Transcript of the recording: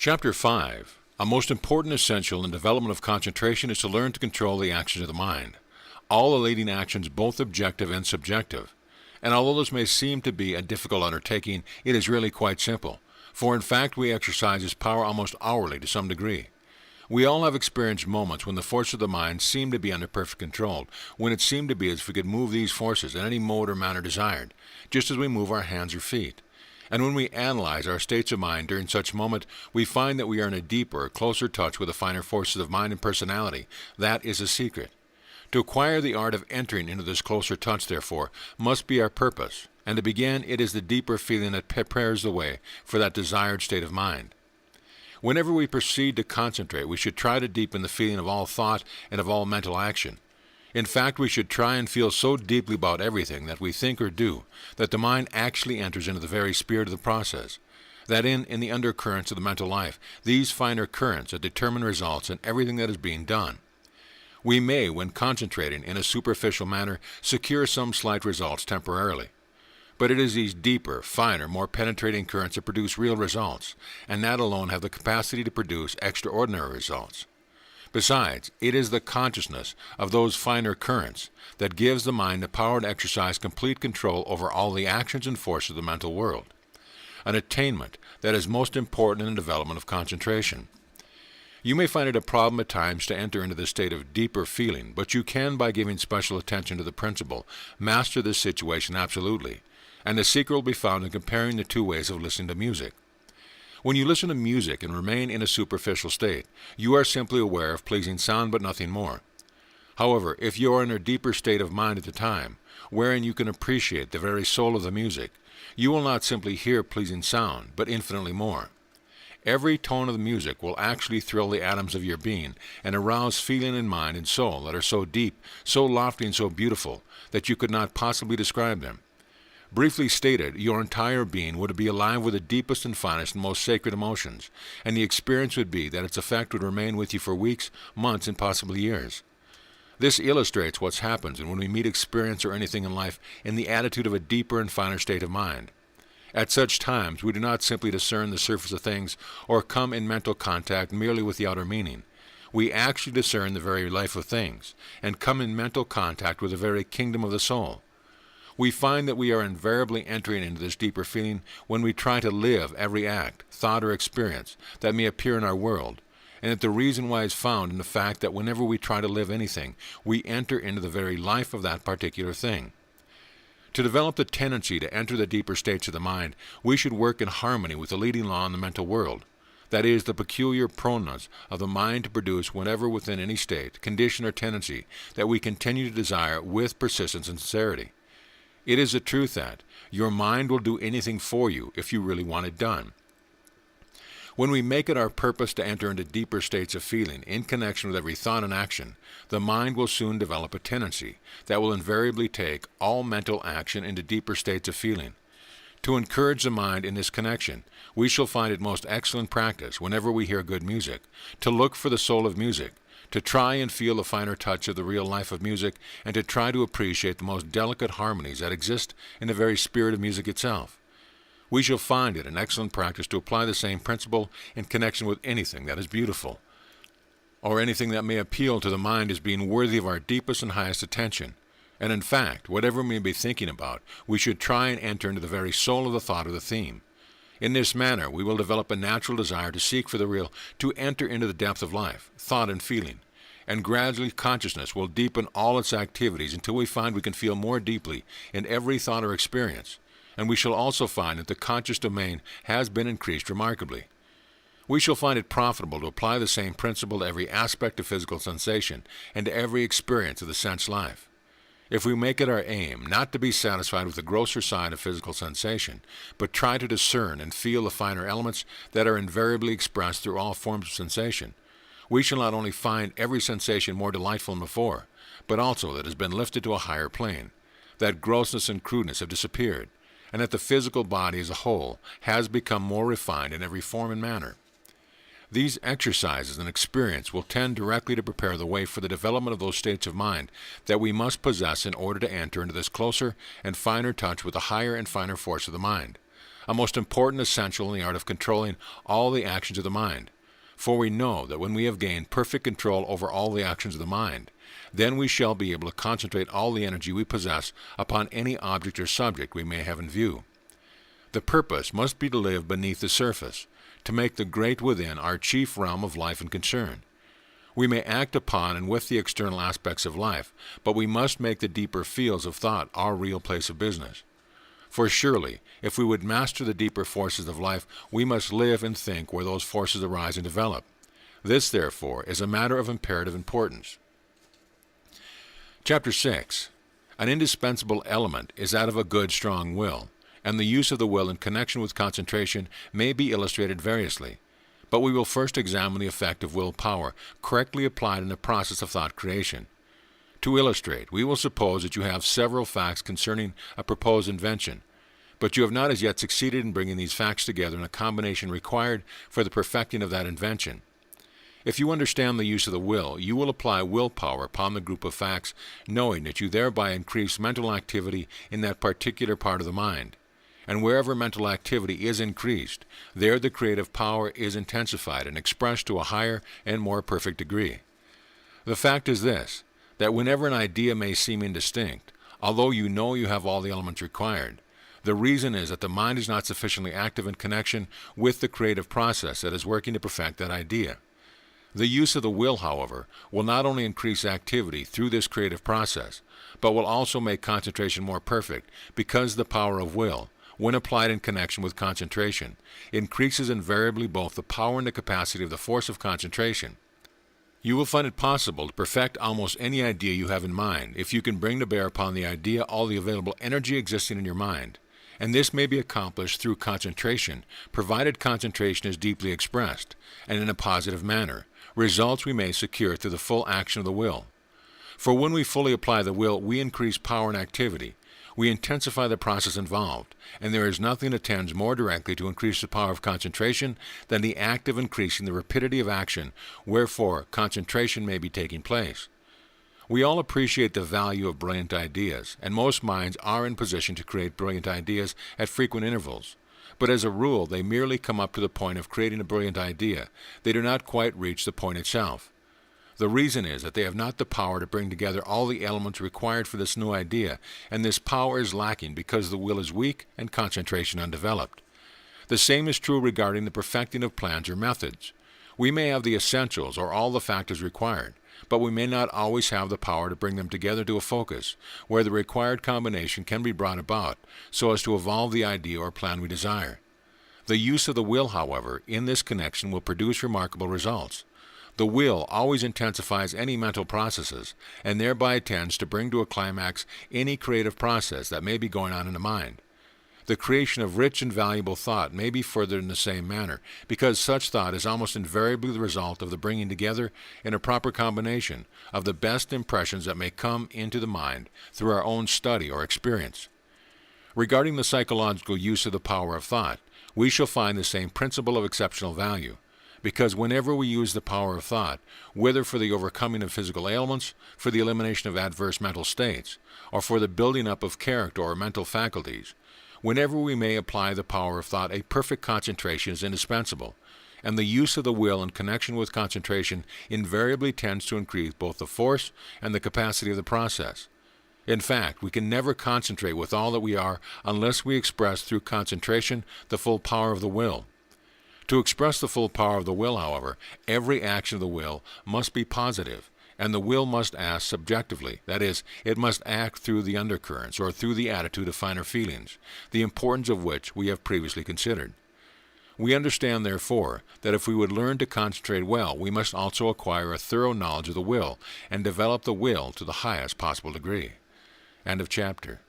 Chapter 5. A most important essential in development of concentration is to learn to control the actions of the mind. All the leading actions both objective and subjective. And although this may seem to be a difficult undertaking, it is really quite simple. For in fact we exercise this power almost hourly to some degree. We all have experienced moments when the forces of the mind seem to be under perfect control, when it seemed to be as if we could move these forces in any mode or manner desired, just as we move our hands or feet. And when we analyze our states of mind during such moment, we find that we are in a deeper, closer touch with the finer forces of mind and personality. That is a secret. To acquire the art of entering into this closer touch, therefore, must be our purpose, and to begin, it is the deeper feeling that prepares the way for that desired state of mind. Whenever we proceed to concentrate, we should try to deepen the feeling of all thought and of all mental action. In fact, we should try and feel so deeply about everything that we think or do that the mind actually enters into the very spirit of the process, that in the undercurrents of the mental life, these finer currents that determine results in everything that is being done. We may, when concentrating in a superficial manner, secure some slight results temporarily. But it is these deeper, finer, more penetrating currents that produce real results, and that alone have the capacity to produce extraordinary results. Besides, it is the consciousness of those finer currents that gives the mind the power to exercise complete control over all the actions and forces of the mental world, an attainment that is most important in the development of concentration. You may find it a problem at times to enter into this state of deeper feeling, but you can, by giving special attention to the principle, master this situation absolutely, and the secret will be found in comparing the two ways of listening to music. When you listen to music and remain in a superficial state, you are simply aware of pleasing sound but nothing more. However, if you are in a deeper state of mind at the time, wherein you can appreciate the very soul of the music, you will not simply hear pleasing sound, but infinitely more. Every tone of the music will actually thrill the atoms of your being and arouse feeling in mind and soul that are so deep, so lofty, and so beautiful that you could not possibly describe them. Briefly stated, your entire being would be alive with the deepest and finest and most sacred emotions, and the experience would be that its effect would remain with you for weeks, months, and possibly years. This illustrates what happens when we meet experience or anything in life in the attitude of a deeper and finer state of mind. At such times, we do not simply discern the surface of things or come in mental contact merely with the outer meaning. We actually discern the very life of things, and come in mental contact with the very kingdom of the soul. We find that we are invariably entering into this deeper feeling when we try to live every act, thought, or experience that may appear in our world, and that the reason why is found in the fact that whenever we try to live anything, we enter into the very life of that particular thing. To develop the tendency to enter the deeper states of the mind, we should work in harmony with the leading law in the mental world, that is, the peculiar proneness of the mind to produce whenever within any state, condition, or tendency that we continue to desire with persistence and sincerity. It is the truth that your mind will do anything for you if you really want it done. When we make it our purpose to enter into deeper states of feeling in connection with every thought and action, the mind will soon develop a tendency that will invariably take all mental action into deeper states of feeling. To encourage the mind in this connection, we shall find it most excellent practice whenever we hear good music, to look for the soul of music, to try and feel the finer touch of the real life of music, and to try to appreciate the most delicate harmonies that exist in the very spirit of music itself. We shall find it an excellent practice to apply the same principle in connection with anything that is beautiful, or anything that may appeal to the mind as being worthy of our deepest and highest attention. And in fact, whatever we may be thinking about, we should try and enter into the very soul of the thought or the theme. In this manner, we will develop a natural desire to seek for the real, to enter into the depth of life, thought, and feeling, and gradually consciousness will deepen all its activities until we find we can feel more deeply in every thought or experience, and we shall also find that the conscious domain has been increased remarkably. We shall find it profitable to apply the same principle to every aspect of physical sensation and to every experience of the sense life. If we make it our aim not to be satisfied with the grosser side of physical sensation, but try to discern and feel the finer elements that are invariably expressed through all forms of sensation, we shall not only find every sensation more delightful than before, but also that it has been lifted to a higher plane, that grossness and crudeness have disappeared, and that the physical body as a whole has become more refined in every form and manner. These exercises and experience will tend directly to prepare the way for the development of those states of mind that we must possess in order to enter into this closer and finer touch with the higher and finer force of the mind, a most important essential in the art of controlling all the actions of the mind. For we know that when we have gained perfect control over all the actions of the mind, then we shall be able to concentrate all the energy we possess upon any object or subject we may have in view. The purpose must be to live beneath the surface, to make the great within our chief realm of life and concern. We may act upon and with the external aspects of life, but we must make the deeper fields of thought our real place of business. For surely, if we would master the deeper forces of life, we must live and think where those forces arise and develop. This, therefore, is a matter of imperative importance. Chapter 6. An indispensable element is that of a good, strong will, and the use of the will in connection with concentration may be illustrated variously. But we will first examine the effect of willpower, correctly applied in the process of thought creation. To illustrate, we will suppose that you have several facts concerning a proposed invention, but you have not as yet succeeded in bringing these facts together in a combination required for the perfecting of that invention. If you understand the use of the will, you will apply willpower upon the group of facts, knowing that you thereby increase mental activity in that particular part of the mind. And wherever mental activity is increased, there the creative power is intensified and expressed to a higher and more perfect degree. The fact is this, that whenever an idea may seem indistinct, although you know you have all the elements required, the reason is that the mind is not sufficiently active in connection with the creative process that is working to perfect that idea. The use of the will, however, will not only increase activity through this creative process, but will also make concentration more perfect, because the power of will, when applied in connection with concentration, increases invariably both the power and the capacity of the force of concentration. You will find it possible to perfect almost any idea you have in mind if you can bring to bear upon the idea all the available energy existing in your mind, and this may be accomplished through concentration, provided concentration is deeply expressed, and in a positive manner, results we may secure through the full action of the will. For when we fully apply the will, we increase power and activity, we intensify the process involved, and there is nothing that tends more directly to increase the power of concentration than the act of increasing the rapidity of action, wherefore concentration may be taking place. We all appreciate the value of brilliant ideas, and most minds are in position to create brilliant ideas at frequent intervals. But as a rule, they merely come up to the point of creating a brilliant idea. They do not quite reach the point itself. The reason is that they have not the power to bring together all the elements required for this new idea, and this power is lacking because the will is weak and concentration undeveloped. The same is true regarding the perfecting of plans or methods. We may have the essentials or all the factors required, but we may not always have the power to bring them together to a focus, where the required combination can be brought about, so as to evolve the idea or plan we desire. The use of the will, however, in this connection will produce remarkable results. The will always intensifies any mental processes, and thereby tends to bring to a climax any creative process that may be going on in the mind. The creation of rich and valuable thought may be furthered in the same manner, because such thought is almost invariably the result of the bringing together, in a proper combination, of the best impressions that may come into the mind through our own study or experience. Regarding the psychological use of the power of thought, we shall find the same principle of exceptional value, because whenever we use the power of thought, whether for the overcoming of physical ailments, for the elimination of adverse mental states, or for the building up of character or mental faculties, whenever we may apply the power of thought, a perfect concentration is indispensable, and the use of the will in connection with concentration invariably tends to increase both the force and the capacity of the process. In fact, we can never concentrate with all that we are unless we express through concentration the full power of the will. To express the full power of the will, however, every action of the will must be positive, and the will must act subjectively, that is, it must act through the undercurrents or through the attitude of finer feelings, the importance of which we have previously considered. We understand, therefore, that if we would learn to concentrate well, we must also acquire a thorough knowledge of the will and develop the will to the highest possible degree. End of chapter.